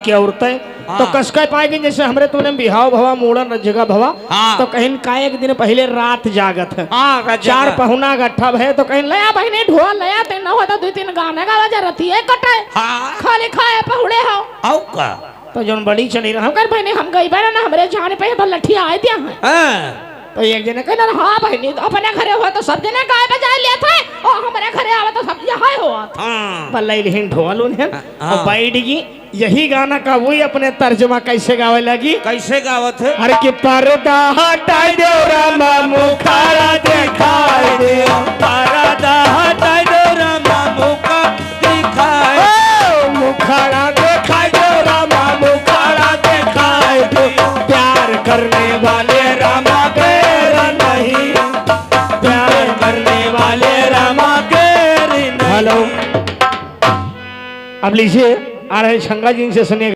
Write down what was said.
की औरतें तो कसका पाएगी जैसे हमरे तुमने बिहाव भवा मूड़न जगह भवा तो कहीं का एक दिन पहले रात जागत है 4 पहुना गट्ठा है तो कहीं लया बहने ढोल लया ते न होता 2-3 गाना गावा जरती है कटाए खाली खाए पहुड़े हो आओ का तो जोन बड़ी चली रहा कर बहने हम गई बार ना हमरे जान पे तो लठिया आए दिया है तो एक जने कहना हाँ बहनी तो अपने घरे हुआ तो सब जने गाय बजा लिया था और हमारे घरे आवा तो सब यहाँ हुआ बल्लाई लिहिन ढोल उन्हें और बैठगी यही गाना का वही अपने तर्जुमा कैसे गावे लगी कैसे गावत है अरे कि पर्दा हटाई दो रामा मुखारा दिखाई दे पर्दा हटाई दो रामा मुखा दिखाई मुखारा दिखाई दो रामा मुखारा दिखाई दो प्यार करने वाले रामा गैर नहीं प्यार करने वाले रामा गैर नहीं। हेलो अब लीजिए आ रहे शंगा जी से सुनिए।